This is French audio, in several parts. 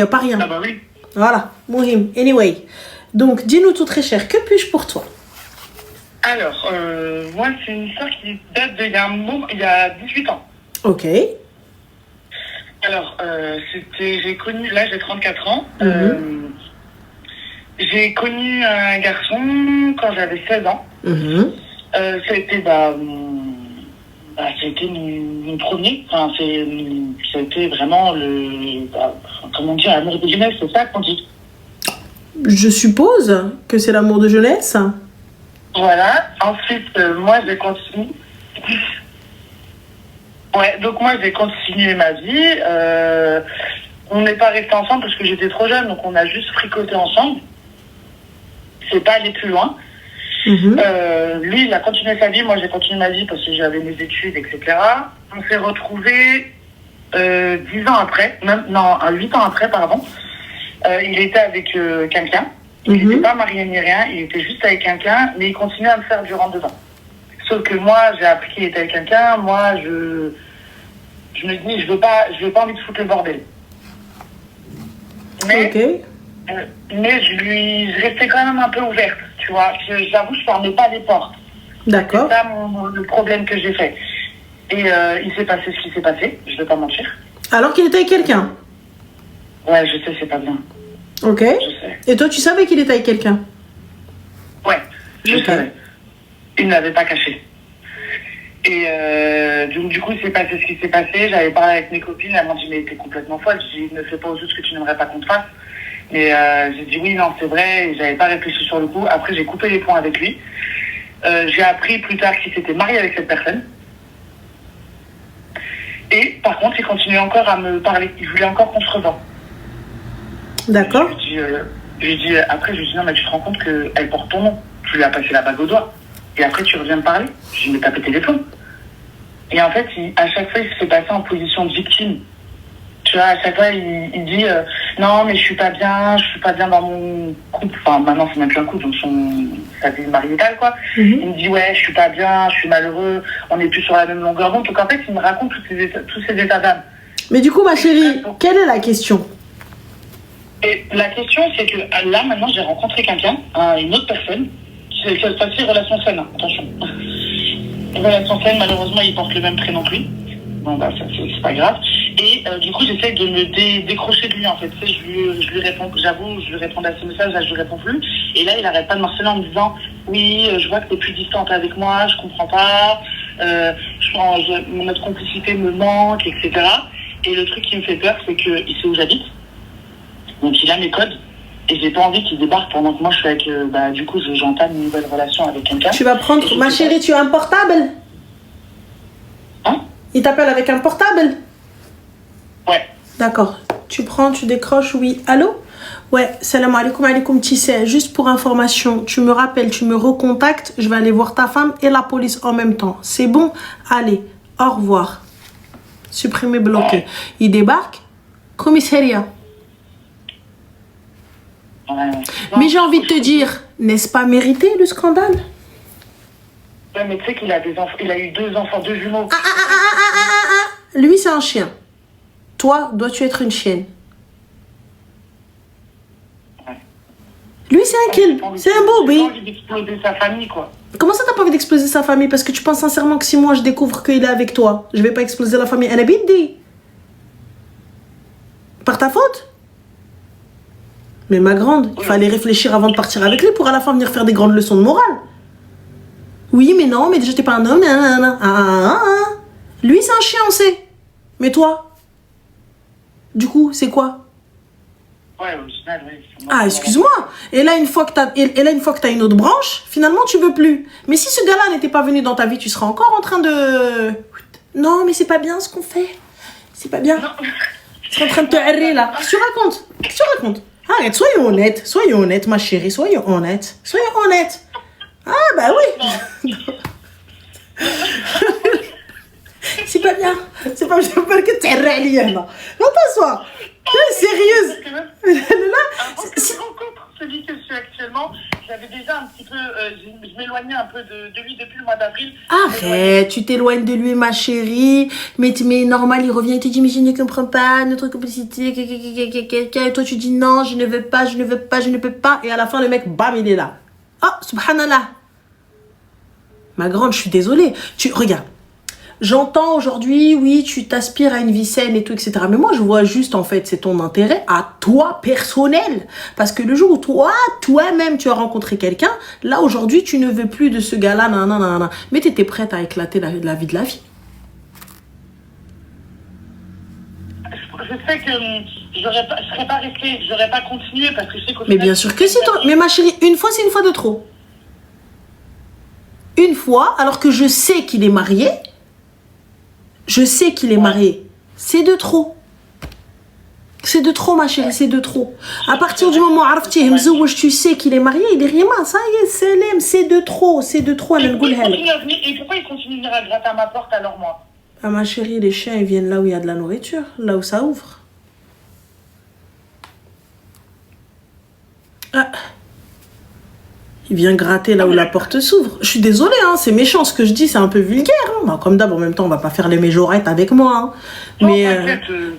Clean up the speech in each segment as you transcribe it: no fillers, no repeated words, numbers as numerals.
Pas rien. Ah bah oui. Voilà, Mohim. Anyway. Donc, dis-nous tout très cher, que puis-je pour toi? Alors, moi, c'est une histoire qui date d'il y a un moment, il y a 18 ans. Ok. Alors, j'ai connu, là j'ai 34 ans, j'ai connu un garçon quand j'avais 16 ans. Ça a été, c'était mon premier, enfin, ça a été vraiment comment dire, l'amour de jeunesse, c'est ça qu'on dit. Je suppose que c'est l'amour de jeunesse. Voilà, ensuite, moi j'ai continué. Ouais, donc moi j'ai continué ma vie. On n'est pas resté ensemble parce que j'étais trop jeune, donc on a juste fricoté ensemble. C'est pas allé plus loin. Lui, il a continué sa vie, moi j'ai continué ma vie parce que j'avais mes études, etc. On s'est retrouvés 10 ans après, 8 ans après, pardon. Il était avec quelqu'un. Il n'était pas marié ni rien, il était juste avec quelqu'un, mais il continuait à me faire du rentre-dedans. Sauf que moi, j'ai appris qu'il était avec quelqu'un, moi, je me dis, je veux pas envie de foutre le bordel. Mais, mais je restais quand même un peu ouverte, tu vois. J'avoue, je fermais pas les portes. D'accord. C'est ça le problème que j'ai fait. Et il s'est passé ce qui s'est passé, je vais pas mentir. Alors qu'il était avec quelqu'un? Ouais, je sais, c'est pas bien. Ok. Je sais. Et toi, tu savais qu'il était avec quelqu'un? Ouais, je savais. Il ne l'avait pas caché. Et donc, du coup, il s'est passé ce qui s'est passé. J'avais parlé avec mes copines. Elles m'ont dit, mais t'es complètement folle. J'ai dit, ne fais pas aux autres ce que tu n'aimerais pas qu'on te fasse. Mais j'ai dit, oui, non, c'est vrai. Et j'avais pas réfléchi sur le coup. Après, j'ai coupé les ponts avec lui. J'ai appris plus tard qu'il s'était marié avec cette personne. Et par contre, il continuait encore à me parler. Il voulait encore qu'on se revende. D'accord. Je lui dis, après, je lui dis, non, mais tu te rends compte qu'elle porte ton nom. Tu lui as passé la bague au doigt. Et après, tu reviens me parler. Je lui dis, mais t'as pété les plombs. Et en fait, à chaque fois, il se fait passer en position de victime. Tu vois, à chaque fois, il dit, non, mais je suis pas bien dans mon couple. Enfin, maintenant, c'est même plus un couple, donc sa vie maritale, quoi. Il me dit, ouais, je suis pas bien, je suis malheureux, on n'est plus sur la même longueur d'onde. Donc, en fait, il me raconte tous ces états d'âme. Mais du coup, ma chérie, quelle est la question? Et la question, c'est que là, maintenant, j'ai rencontré quelqu'un, une autre personne. Cette fois-ci, relation saine, hein, attention. Relation saine, malheureusement, il porte le même prénom que lui. Bon, bah, ça, c'est pas grave. Et du coup, j'essaie de me décrocher de lui, en fait. Tu sais, je lui réponds, j'avoue, je lui réponds à ses messages, là, je lui réponds plus. Et là, il arrête pas de m'harceler en me disant, oui, je vois que t'es plus distante avec moi, je comprends pas, notre complicité me manque, etc. Et le truc qui me fait peur, c'est qu'il sait où j'habite. Donc, il a mes codes. Et j'ai pas envie qu'il débarque pendant que moi je suis avec. Du coup, j'entame une nouvelle relation avec quelqu'un. Tu vas prendre. Ma chérie, tu as un portable? Hein? Il t'appelle avec un portable? Ouais. D'accord. Tu prends, tu décroches, oui. Allô? Ouais, salam alaikum, tu sais, juste pour information, tu me rappelles, tu me recontactes, je vais aller voir ta femme et la police en même temps. C'est bon? Allez, au revoir. Supprimer, bloqué. Ouais. Il débarque, commissariat. Mais j'ai envie de te dire, n'est-ce pas mérité le scandale? Ouais, mais tu sais qu'il a des enfants, il a eu 2 enfants, 2 jumeaux. Lui, c'est un chien. Toi, dois-tu être une chienne? Ouais. Lui, c'est un kill. C'est un bobby. J'ai pas envie d'exploser sa famille, quoi. Comment ça, t'as pas envie d'exploser sa famille? Parce que tu penses sincèrement que si moi je découvre qu'il est avec toi, je vais pas exploser la famille? Elle habite dit. Par ta faute? Mais ma grande, il fallait réfléchir avant de partir avec lui pour à la fin venir faire des grandes leçons de morale. Oui, mais non, mais déjà t'es pas un homme. Lui, c'est un chien, on sait. Mais toi? Du coup, c'est quoi? Ouais, au final, oui. Ah, excuse-moi. Et là, une fois que t'as une autre branche, finalement, tu veux plus. Mais si ce gars-là n'était pas venu dans ta vie, tu serais encore en train de... Non, mais c'est pas bien ce qu'on fait. C'est pas bien. Tu es en train de te errer, là. Qu'est-ce que tu racontes? Arrête, soyons honnêtes, ma chérie, soyons honnêtes. Ah, bah oui. C'est pas bien. C'est pas bien que tu erres, Liana. Non, t'assois. Tu es sérieuse. Là, c'est celui que je suis actuellement, j'avais déjà un petit peu, je m'éloignais un peu de lui depuis le mois d'avril. Arrête, tu t'éloignes de lui, ma chérie. Mais normal, il revient et te dit, mais je ne comprends pas notre complicité. Et toi, tu dis non, je ne veux pas, je ne veux pas, je ne peux pas. Et à la fin, le mec, bam, il est là. Oh, subhanallah. Ma grande, je suis désolée. Regarde. J'entends aujourd'hui, oui, tu t'aspires à une vie saine et tout, etc. Mais moi, je vois juste, en fait, c'est ton intérêt à toi, personnel. Parce que le jour où toi-même, tu as rencontré quelqu'un, là, aujourd'hui, tu ne veux plus de ce gars-là, nanana. Mais tu étais prête à éclater la vie de la vie. Je sais que je serais pas restée, j'aurais pas continué parce que je sais qu'au Mais bien sûr que si, toi. Mais ma chérie, une fois, c'est une fois de trop. Une fois, alors que je sais qu'il est marié. Je sais qu'il est marié. C'est de trop. C'est de trop, ma chérie, c'est de trop. À partir du moment où tu sais qu'il est marié, il est rien, ça y est, c'est de trop, c'est de trop. Et pourquoi il continue de venir à gratter à ma porte alors, moi? Ah, ma chérie, les chiens, ils viennent là où il y a de la nourriture, là où ça ouvre. Ah. Il vient gratter là où la porte s'ouvre. Je suis désolée, hein, c'est méchant ce que je dis, c'est un peu vulgaire. Hein. Bah, comme d'hab, en même temps, on va pas faire les méjorettes avec moi. Hein. Non,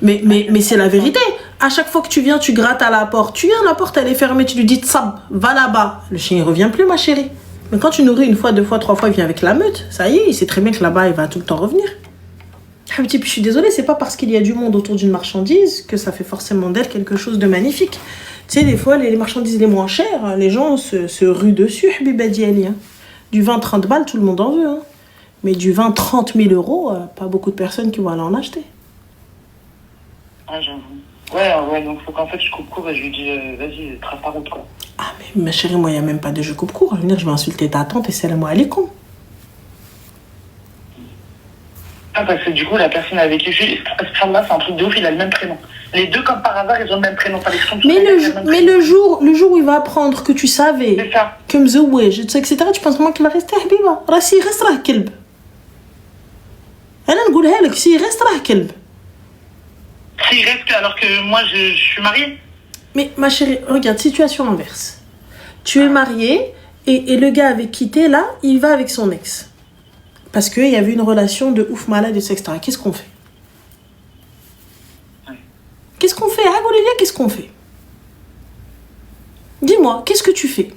mais c'est la vérité. À chaque fois que tu viens, tu grattes à la porte. Tu viens, la porte, elle est fermée, tu lui dis tsab, va là-bas. Le chien, il revient plus, ma chérie. Mais quand tu nourris une fois, deux fois, trois fois, il vient avec la meute. Ça y est, il sait très bien que là-bas, il va tout le temps revenir. Ah, puis je suis désolée, c'est pas parce qu'il y a du monde autour d'une marchandise que ça fait forcément d'elle quelque chose de magnifique. Tu sais, des fois, les marchandises les moins chères, les gens se ruent dessus, Habiba Diali. Hein. Du 20-30 balles, tout le monde en veut. Hein. Mais du 20-30 000 euros, pas beaucoup de personnes qui vont aller en acheter. Ah, j'avoue. Ouais, donc faut qu'en fait je coupe court et je lui dis, vas-y, trace ta route, quoi. Ah, mais ma chérie, moi, il n'y a même pas de je coupe court. Je vais insulter ta tante et salam alaikum. Ah, parce que du coup, la personne avec qui je suis, cette femme-là, c'est un truc de ouf, il a le même prénom. Les deux, comme par hasard, ils ont le même prénom. Mais le jour où il va apprendre que tu savais, c'est ça. Que mzouej, etc., tu penses vraiment qu'il va rester Habiba. S'il reste, rah kelb. أنا نقولها لك, s'il reste, rah kelb. S'il reste alors que moi, je suis mariée. Mais ma chérie, regarde, situation inverse. Tu es mariée et le gars avec qui t'es là, il va avec son ex. Parce qu'il y avait une relation de ouf malade, etc. Qu'est-ce qu'on fait? Qu'est-ce qu'on fait? Ah, Golilia, qu'est-ce qu'on fait? Dis-moi, qu'est-ce que tu fais?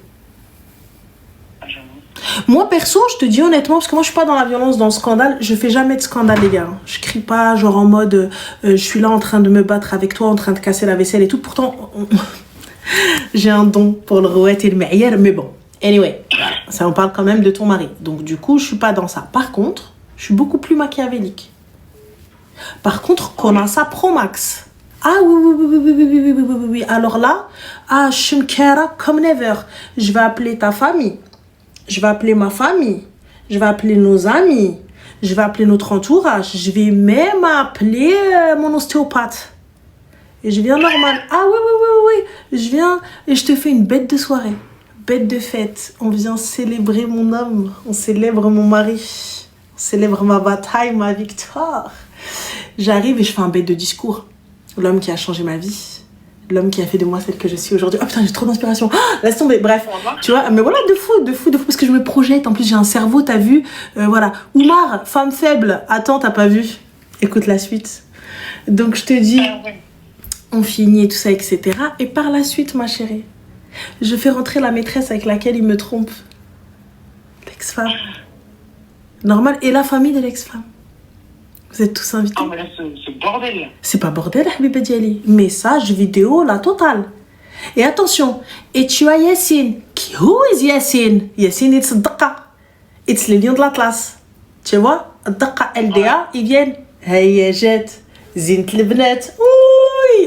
Moi, perso, je te dis honnêtement, parce que moi, je suis pas dans la violence, dans le scandale. Je fais jamais de scandale, les gars. Je crie pas, genre en mode, je suis là en train de me battre avec toi, en train de casser la vaisselle et tout. Pourtant, j'ai un don pour le rouette et le meilleur, mais bon. Anyway, ça on parle quand même de ton mari. Donc du coup, je suis pas dans ça. Par contre, je suis beaucoup plus machiavélique. Par contre, qu'on a ça pro max. Ah oui. Alors là, je me care comme never. Je vais appeler ta famille. Je vais appeler ma famille. Je vais appeler nos amis. Je vais appeler notre entourage. Je vais même appeler mon ostéopathe. Et je viens normal. Ah oui. Je viens et je te fais une bête de soirée. Bête de fête, on vient célébrer mon homme, on célèbre mon mari, on célèbre ma bataille, ma victoire. J'arrive et je fais un bête de discours. L'homme qui a changé ma vie, l'homme qui a fait de moi celle que je suis aujourd'hui. Oh putain, j'ai trop d'inspiration. Laisse tomber, bref. Tu vois, mais voilà, de fou, parce que je me projette. En plus, j'ai un cerveau, t'as vu. Voilà. Oumar, femme faible. Attends, t'as pas vu. Écoute la suite. Donc, je te dis, on finit et tout ça, etc. Et par la suite, ma chérie, je fais rentrer la maîtresse avec laquelle il me trompe. L'ex-femme. Normal. Et la famille de l'ex-femme. Vous êtes tous invités. Ah, mais là, c'est bordel. C'est pas bordel, Habiba Diali. Message vidéo, la totale. Et attention. Et tu as Yassine. Who is Yassine? Yassine, it's Daqa. It's les lions de l'Atlas. Tu vois? Daqa LDA, ils viennent. Hey, jette. زينة البنات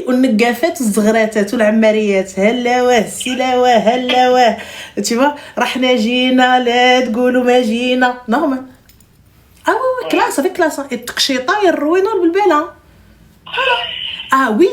والنقافات والزغراتات والعماريات هلا واه سيلا واه هلا واه tu vois رحنا جينا لا تقولوا ما جينا normal. Ah oui, classe, avec classe. Et التقشيطة يروينوا بالبالة. Ah oui.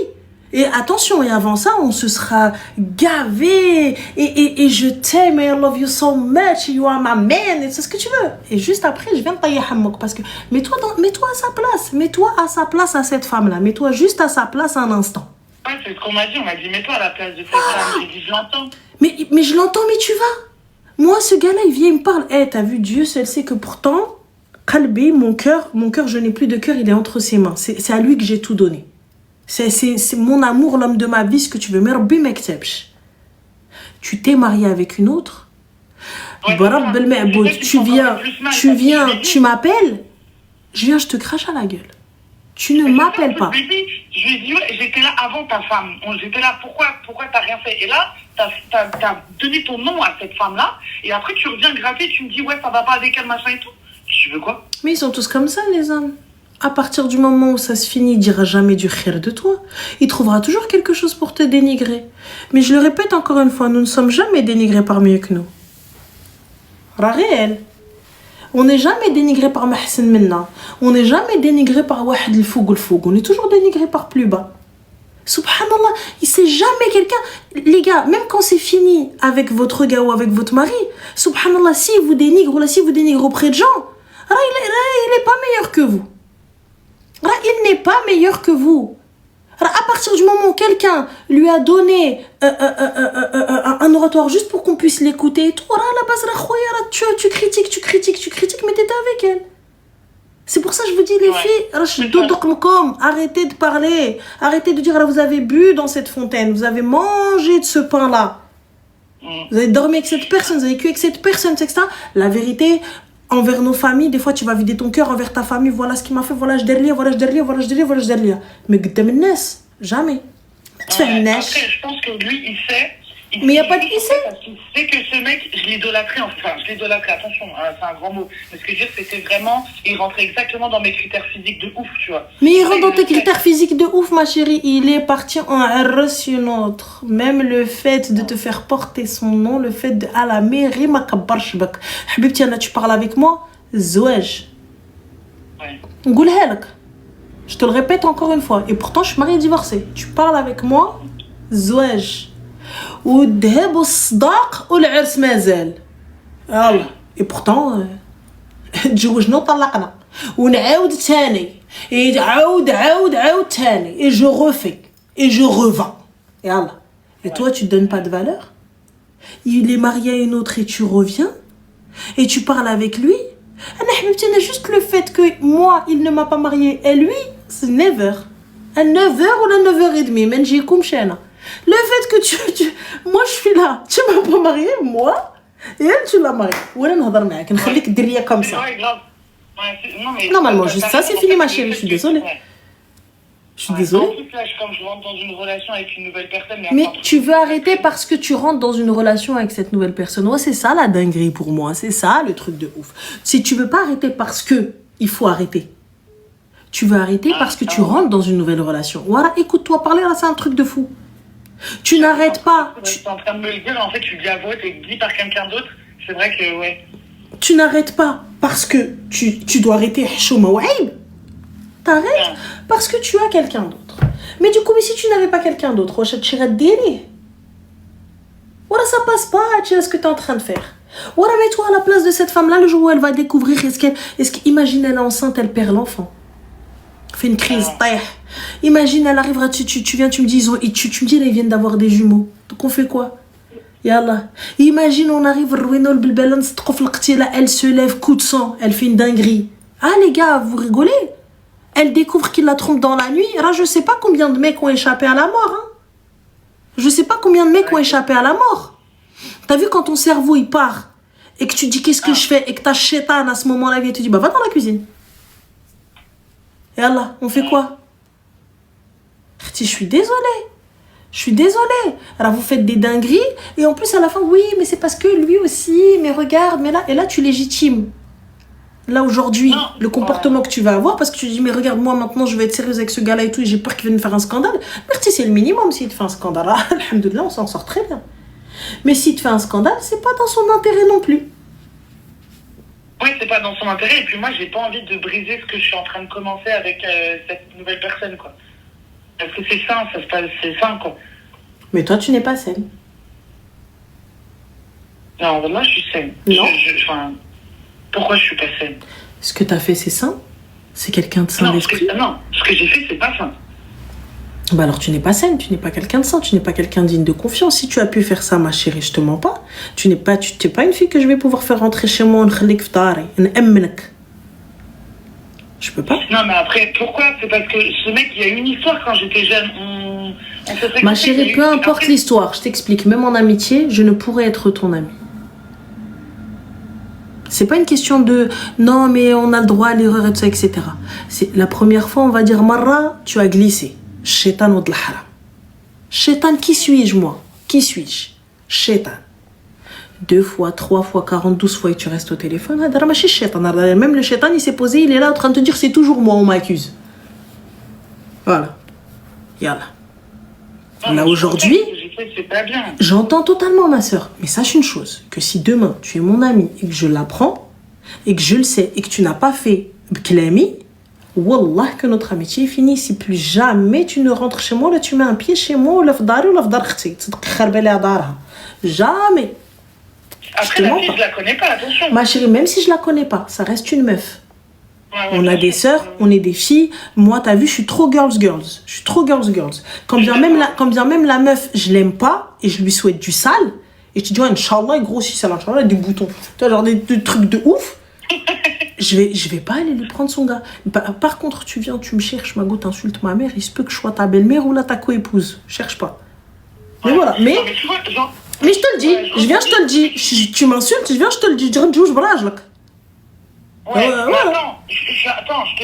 Et attention, et avant ça, on se sera gavé. Et je t'aime, I love you so much, you are my man, et c'est ce que tu veux. Et juste après, je viens de tailler hammock. Parce que, mets-toi à sa place. Mets-toi à sa place à cette femme-là. Mets-toi juste à sa place un instant. Ouais, c'est ce qu'on m'a dit. On m'a dit, mets-toi à la place de cette femme. J'ai dit, je l'entends. Mais je l'entends, mais tu vas. Moi, ce gars-là, il vient, il me parle. T'as vu, Dieu seul sait que pourtant, Kalbi, mon cœur, je n'ai plus de cœur, il est entre ses mains. C'est à lui que j'ai tout donné. C'est mon amour, l'homme de ma vie, ce que tu veux. Mais Rabbi m'accepte. Tu t'es marié avec une autre. Ouais, Barab el Ma'boud, tu viens, tu m'appelles. Je te crache à la gueule. Tu ne m'appelles pas. Je lui ai dit, ouais, j'étais là avant ta femme. J'étais là, pourquoi t'as rien fait? Et là, t'as donné ton nom à cette femme-là. Et après, tu reviens gratter, tu me dis, ouais, ça va pas avec elle, machin et tout. Tu veux quoi? Mais ils sont tous comme ça, les hommes. À partir du moment où ça se finit, il dira jamais du khir de toi. Il trouvera toujours quelque chose pour te dénigrer. Mais je le répète encore une fois, nous ne sommes jamais dénigrés par mieux que nous. Réel. On n'est jamais dénigré par Mahsen Minna. On n'est jamais dénigré par Wahed el Foug. On est toujours dénigré par plus bas. Subhanallah, il sait jamais quelqu'un. Les gars, même quand c'est fini avec votre gars ou avec votre mari, subhanallah, s'il vous dénigre ou là, s'il vous dénigre auprès de gens, il n'est pas meilleur que vous. Il n'est pas meilleur que vous. À partir du moment où quelqu'un lui a donné un oratoire juste pour qu'on puisse l'écouter et tout, à la base, tu critiques, mais t'étais avec elle. C'est pour ça que je vous dis, les filles, arrêtez de parler. Arrêtez de dire, là, vous avez bu dans cette fontaine, vous avez mangé de ce pain-là. Vous avez dormi avec cette personne, vous avez vécu avec cette personne, etc. La vérité, envers nos familles, des fois tu vas vider ton cœur envers ta famille, voilà ce qu'il m'a fait, voilà je derrière. Mais jamais. Après, je pense que lui, il sait. Mais il n'y a pas de qui sait. Parce qu'il sait que ce mec, je l'idolâtrais, attention, hein, c'est un grand mot. Mais ce que je veux dire, c'était vraiment, il rentrait exactement dans mes critères physiques de ouf, tu vois. Mais il rentre dans tes critères physiques de ouf, ma chérie. Il est parti en RS une autre. Même le fait de te faire porter son nom, le fait de à la mairie, ma kabarshbak. Habibti, là, tu parles avec moi, zouaj. Ouais. N'goulha lak. Je te le répète encore une fois. Et pourtant, je suis mariée et divorcée. Tu parles avec moi, zouaj. والذهب والصداق والعرس مازال يلا اي بورتون تزوجنا وطلقنا ونعاود ثاني عاود ثاني et je refais et je revends يلا et toi tu te donnes pas de valeur. Il est marié à une autre et tu reviens et tu parles avec lui. انا juste le fait que moi il ne m'a pas marié et lui c'est 9h à 9h ou à 9h30 ما نجيكمش انا. Le fait que tu moi je suis là, tu m'as pas marié, moi, et elle tu l'as marié. Ouais, on va معاك, نخليك ديريا comme ça. Ouais, grave. Ouais, normalement, juste ça, c'est fini, ma chérie, je suis désolée. Je suis désolée. En plus, là, comme je rentre dans une relation avec une nouvelle personne... Mais tu veux arrêter parce que tu rentres dans une relation avec cette nouvelle personne. Ouais, c'est ça la dinguerie pour moi, c'est ça le truc de ouf. Si tu veux pas arrêter parce que il faut arrêter. Tu veux arrêter parce que tu rentres dans une nouvelle relation. Voilà, écoute-toi parler, là, c'est un truc de fou. Tu n'arrêtes pas. Tu es en train de me le dire, en fait, tu le dis à voix, t'es dit par quelqu'un d'autre. C'est vrai que, ouais. Tu n'arrêtes pas parce que tu dois arrêter. T'arrêtes parce que tu as quelqu'un d'autre. Mais du coup, mais si tu n'avais pas quelqu'un d'autre, voilà, ça passe pas, tu sais ce que tu es en train de faire. Voilà, mets-toi à la place de cette femme-là, le jour où elle va découvrir, imagine, elle est enceinte, elle perd l'enfant. Fait une crise, imagine, elle arrivera, tu viens, tu me dis, tu me dis, ils viennent d'avoir des jumeaux. Donc on fait quoi? Yallah. Imagine, on arrive, elle se lève, coup de sang, elle fait une dinguerie. Ah les gars, vous rigolez? Elle découvre qu'il la trompe dans la nuit. Là, je sais pas combien de mecs ont échappé à la mort. Hein. Je sais pas combien de mecs ont échappé à la mort. T'as vu quand ton cerveau il part et que tu dis qu'est-ce que je fais et que ta chétane à ce moment-là vient et te dit bah va dans la cuisine. Et Allah, on fait quoi? Je suis désolée. Alors vous faites des dingueries et en plus à la fin oui mais c'est parce que lui aussi mais regarde mais là et là tu légitimes. Là aujourd'hui, le comportement que tu vas avoir, parce que tu dis, mais regarde, moi maintenant je vais être sérieuse avec ce gars-là et tout, et j'ai peur qu'il vienne me faire un scandale. Merci, c'est le minimum s'il te fait un scandale. Alhamdoulilah, on s'en sort très bien. Mais s'il te fait un scandale, c'est pas dans son intérêt non plus. Oui, c'est pas dans son intérêt. Et puis moi, j'ai pas envie de briser ce que je suis en train de commencer avec cette nouvelle personne, quoi. Parce que c'est sain, ça se passe, c'est sain, quoi. Mais toi, tu n'es pas saine. Non, moi, je suis saine. Non. Pourquoi je suis pas saine? Ce que t'as fait, c'est sain? C'est quelqu'un de sain d'esprit? Non, ce que j'ai fait, c'est pas sain. Bah alors tu n'es pas saine, tu n'es pas quelqu'un de sain, tu n'es pas quelqu'un digne de confiance. Si tu as pu faire ça, ma chérie, je te mens pas. Tu n'es pas une fille que je vais pouvoir faire rentrer chez moi, je peux pas. Non, mais après, pourquoi? C'est parce que ce mec, il y a une histoire quand j'étais jeune. On se fréquentait, Ma chérie, peu importe l'histoire, je t'explique, même en amitié, je ne pourrais être ton amie. C'est pas une question de non, mais on a le droit à l'erreur et tout ça, etc. C'est la première fois, on va dire Marra, tu as glissé. Shaitan ou de l'haram. Shaitan, qui suis-je moi? Qui suis-je? Shaitan. 2 fois, 3 fois, 12 fois et tu restes au téléphone. Même le shaitan, il s'est posé, il est là en train de te dire c'est toujours moi, on m'accuse. Voilà. Yallah. Là aujourd'hui, j'entends totalement ma soeur. Mais sache une chose, que si demain tu es mon ami et que je l'apprends, et que je le sais, et que tu n'as pas fait bklami, wallah que notre amitié est finie. Si plus jamais tu ne rentres chez moi, là tu mets un pied chez moi, ou la fdari ou la fdar khti. Jamais. Après, la fille, je la connais pas, attention. Ma chérie, même si je la connais pas, ça reste une meuf. On a des sœurs, on est des filles. Moi, t'as vu, je suis trop girls. Je suis trop girls. Quand bien même la meuf, je l'aime pas et je lui souhaite du sale. Et tu dis, Inch'Allah, il grossit ça, Inch'Allah, des boutons. Tu vois, genre des trucs de ouf. Je vais pas aller lui prendre son gars. Par contre, tu viens, tu me cherches, ma go, t'insultes ma mère. Il se peut que je sois ta belle-mère ou là ta co-épouse. Cherche pas. Mais voilà. Mais je te le dis. Je te le dis. Tu m'insultes, je te le dis. Je dirais, je brage là. Ouais, attends, je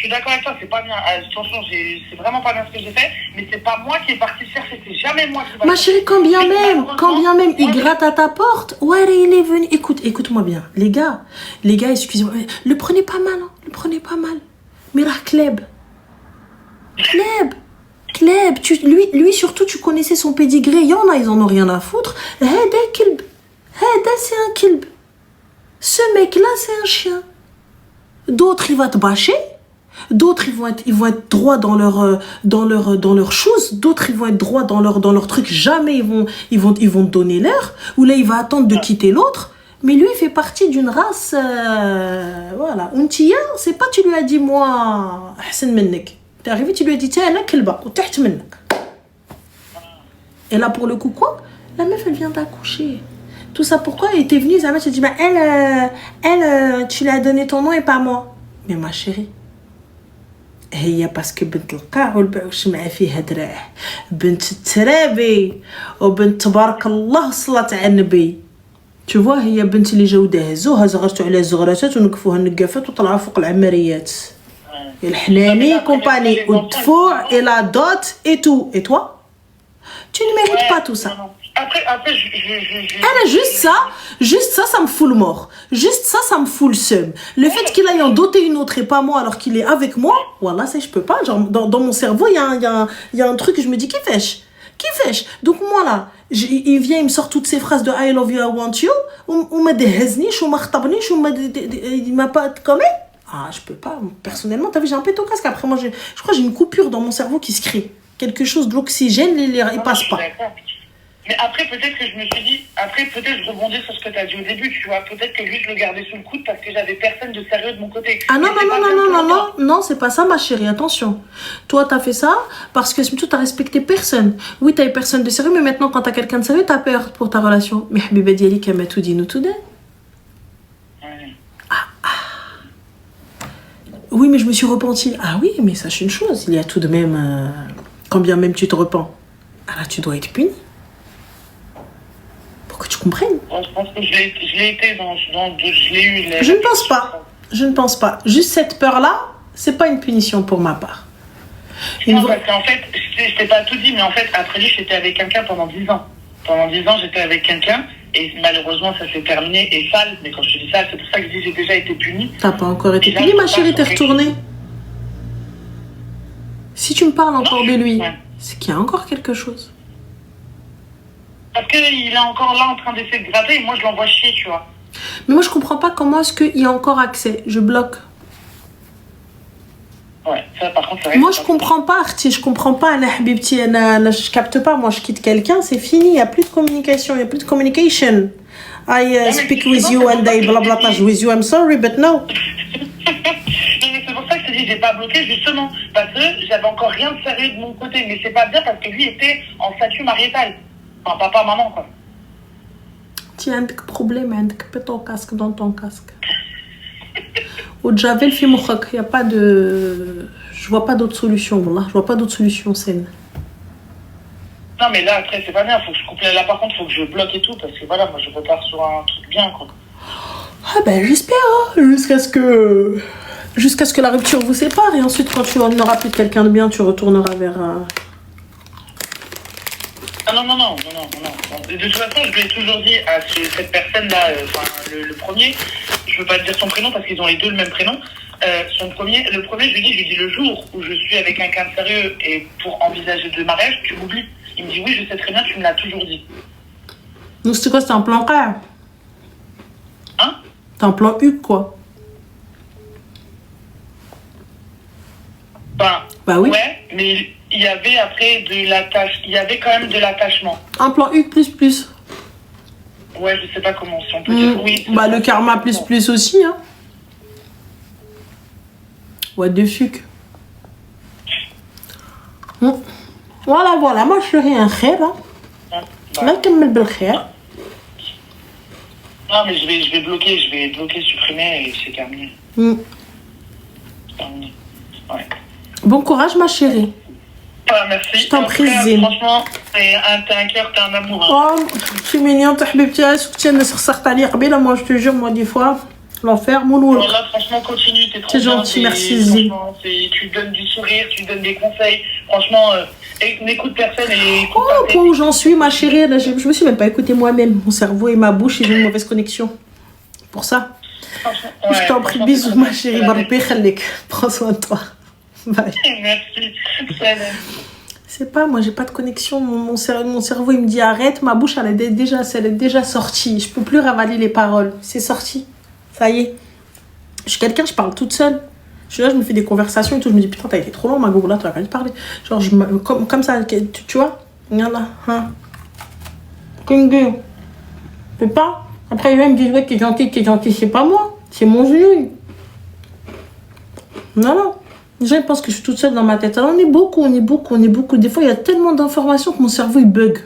suis d'accord avec toi, c'est pas bien. Attention, c'est vraiment pas bien ce que j'ai fait, mais c'est pas moi qui est parti chercher, c'est jamais moi qui est parti. Ma chérie, quand bien même, il gratte à ta porte. Ouais, il est venu. Écoute-moi bien. Les gars, excusez-moi, le prenez pas mal, le prenez pas mal. Mirah Kleb, lui surtout, tu connaissais son pédigré. Il y en a, ils en ont rien à foutre. Hada c'est un kilb. Ce mec-là, c'est un chien. D'autres, il va te bâcher. D'autres, ils vont être droits dans leur choses. D'autres, ils vont être droits dans leur truc. Jamais ils vont te donner l'heure. Ou là, il va attendre de quitter l'autre. Mais lui, il fait partie d'une race, voilà. Untiya, c'est pas tu lui as dit, moi, Hassan Mennek. T'es arrivé, tu lui as dit, tiens, là, kelba, ou taht mennek. Et là, pour le coup, quoi? La meuf, elle vient d'accoucher. Tout ça pourquoi? Elle était venue, Zama, tu dis, bah, elle, tu lui as donné ton nom et pas moi. Mais ma chérie, هي باسكو بنت القاع والبعوش مع فيها دراع بنت الترابي وبنت تبارك الله صلاة على النبي. Tu vois, هي بنت اللي جاو دهزوها زغرتو على الزغراتات ونقفوها النقافات وطلعوا فوق العماريات. الحناني كومباني والدفوع et la dot et tout. Et toi? Tu ne mérites pas tout ça. Après, Elle a juste ça me fout le mort. Juste ça me fout le seum. Le fait qu'il aille en doter une autre et pas moi alors qu'il est avec moi, voilà, ça je peux pas. Genre, dans mon cerveau, il y a un truc que je me dis, qui fêche. Donc moi là, il vient, il me sort toutes ces phrases de I love you, I want you, ou m'a deheznish, ou m'a khtabnish, ou il m'a pas comme ah, je peux pas. Personnellement, t'as vu, j'ai un pète au casque. Après, moi, je crois que j'ai une coupure dans mon cerveau qui se crée. Quelque chose de l'oxygène, il passe pas. Mais après, peut-être que je me suis dit, je rebondis sur ce que tu as dit au début, tu vois. Peut-être que lui, je le gardais sous le coude parce que j'avais personne de sérieux de mon côté. Ah non, c'est pas ça, ma chérie, attention. Toi, t'as fait ça parce que surtout, t'as respecté personne. Oui, t'as eu personne de sérieux, mais maintenant, quand t'as quelqu'un de sérieux, t'as peur pour ta relation. Mais Habiba Diali, Kama tout dit, nous tout dit. Oui, mais je me suis repentie. Ah oui, mais sache une chose, il y a tout de même, quand bien même tu te repens, ah là, tu dois être puni. Que tu comprennes. Je pense que je l'ai été je l'ai eu. Je ne pense pas. Juste cette peur-là, c'est pas une punition pour ma part. Non, parce qu'en fait, je t'ai pas tout dit, mais en fait, après lui, j'étais avec quelqu'un pendant 10 ans. Pendant 10 ans, j'étais avec quelqu'un, et malheureusement, ça s'est terminé, et sale. Mais quand je te dis ça, c'est pour ça que je dis j'ai déjà été punie. T'as pas encore été punie, ma chérie, t'es retournée. Si tu me parles encore de lui, c'est qu'il y a encore quelque chose. Parce qu'il est encore là en train d'essayer de gratter et moi je l'envoie chier, tu vois. Mais moi je comprends pas comment est-ce qu'il y a encore accès. Je bloque. Ouais, ça par contre, ça moi je comprends pas, je comprends pas. Je capte pas. Moi je quitte quelqu'un, c'est fini. Il y a plus de communication. I speak with you and I blablabla with you. I'm sorry, but no. C'est pour ça que je te dis, j'ai pas bloqué justement parce que j'avais encore rien de sérieux de mon côté. Mais c'est pas bien parce que lui était en statut mariétal. Enfin, papa, maman, quoi. Tiens, un problème, un ton casque dans ton casque. Au Javel, il n'y a pas de... Je vois pas d'autre solution, voilà. Je vois pas d'autre solution saine. Non, mais là, après, c'est pas bien. Faut que je coupe. Là, par contre, faut que je bloque et tout parce que voilà, moi, je repars sur un truc bien, quoi. Ah ben, j'espère, hein, jusqu'à ce que la rupture vous sépare. Et ensuite, quand tu n'auras plus de quelqu'un de bien, tu retourneras vers... Ah non. De toute façon, je lui ai toujours dit à cette personne-là, le premier, je peux pas te dire son prénom parce qu'ils ont les deux le même prénom. Le premier, je lui dis le jour où je suis avec quelqu'un de sérieux et pour envisager de mariage, tu m'oublies. Il me dit oui, je sais très bien, tu me l'as toujours dit. Donc c'était quoi, c'était un plan R? Hein? C'était un plan U, quoi. Bah oui. Ouais, mais il y avait après il y avait quand même de l'attachement. Un plan U++. Ouais, je sais pas comment, si on peut dire oui. Bah le karma ++ aussi, hein. What the fuck. Voilà, moi je ferai un khair, hein. Là, كمل بالخير. Non, mais je vais bloquer, supprimer et c'est terminé. Terminé. Ouais. Bon courage, ma chérie. Ah, merci. Je t'en prie, Zine. Franchement, t'es un cœur, t'es un amour. Oh, tu es mignon, t'es حبيبتي. Moi, je te jure, moi, des fois, l'enfer, mon lourd. Voilà, franchement, continue, t'es trop C'est bien. gentil, merci, Zine. Tu donnes du sourire, tu donnes des conseils. Franchement, n'écoute personne et écoute Oh, point où j'en suis, ma chérie. Là, je me suis même pas écoutée moi-même. Mon cerveau et ma bouche, ils ont une mauvaise connexion. Pour ça. Ouais, je t'en prie, bisous, ma chérie. Barbi khalik. Prends soin de toi. Bye. Merci. Salam. C'est pas, moi, j'ai pas de connexion. Mon cerveau, il me dit arrête. Ma bouche, elle est déjà sortie. Je peux plus ravaler les paroles. C'est sorti. Ça y est. Je suis quelqu'un, je parle toute seule. Je suis là, je me fais des conversations et tout. Je me dis, putain, t'as été trop long, ma go, là, t'aurais pas dû parler. Genre, comme ça, tu vois. Regarde là. Kingu. Je peux pas. Après, il me dit, ouais, t'es gentil. C'est pas moi. C'est mon genou. Non. Les gens, ils pensent que je suis toute seule dans ma tête. Alors, on est beaucoup. Des fois, il y a tellement d'informations que mon cerveau, il bug.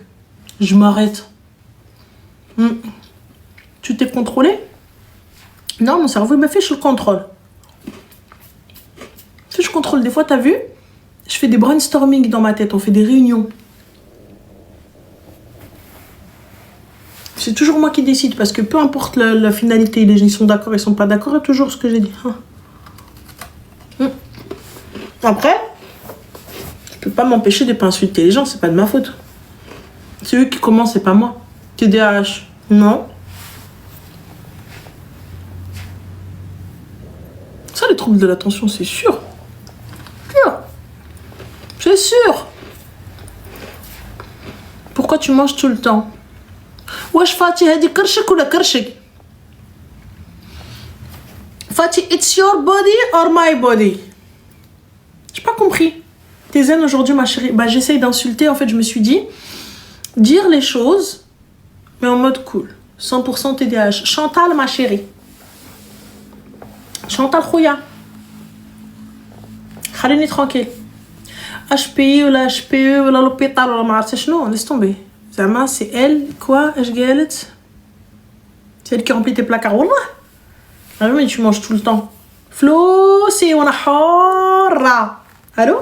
Je m'arrête. Tu t'es contrôlé? Non, mon cerveau, il m'a fait, je le contrôle. Si je contrôle, des fois, t'as vu? Je fais des brainstorming dans ma tête. On fait des réunions. C'est toujours moi qui décide. Parce que peu importe la finalité, les gens, ils sont d'accord, ils sont pas d'accord. Il y a toujours ce que j'ai dit. Après, je peux pas m'empêcher de pas insulter les gens, c'est pas de ma faute. C'est eux qui commencent, c'est pas moi. TDAH, non. Ça, les troubles de l'attention, c'est sûr. C'est sûr. Pourquoi tu manges tout le temps? Wesh Fatih, hadi kershik ou la kershik? Fatih, it's your body or my body? J'ai pas compris. T'es zen aujourd'hui, ma chérie? Bah, j'essaye d'insulter. En fait, je me suis dit, dire les choses, mais en mode cool. 100% TDAH. Chantal, ma chérie. Chantal Khouya. Khalini tranquille. HPI ou la HPE ou la l'hôpital ou la marche. Non, laisse tomber. Zama, c'est elle, quoi? C'est elle qui remplit tes placards. Wallah. Ah, mais tu manges tout le temps. Flo, c'est on a horra. Allô?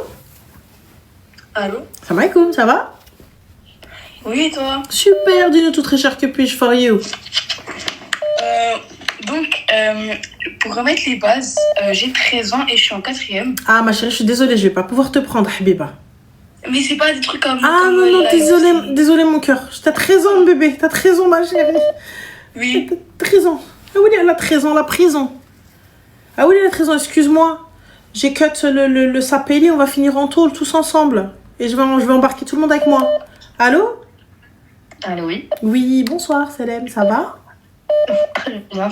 Allô? Salam alaikum, ça va? Oui, et toi? Super, dis-nous tout très cher que puis-je for you. Pour remettre les bases, j'ai 13 ans et je suis en 4e. Ah, ma chérie, je suis désolée, je vais pas pouvoir te prendre, Habiba. Mais c'est pas des trucs comme... Ah comme non, désolée mon cœur. T'as 13 ans, bébé, t'as 13 ans, ma chérie. Oui. T'as 13 ans. Ah oui, elle a 13 ans, la prison. Ah oui, elle a 13 ans, excuse-moi. J'ai cut le sapéli, on va finir en tôle tous ensemble. Et je vais embarquer tout le monde avec moi. Allô? Allô, oui. Oui, bonsoir, Salem, ça va? Bien.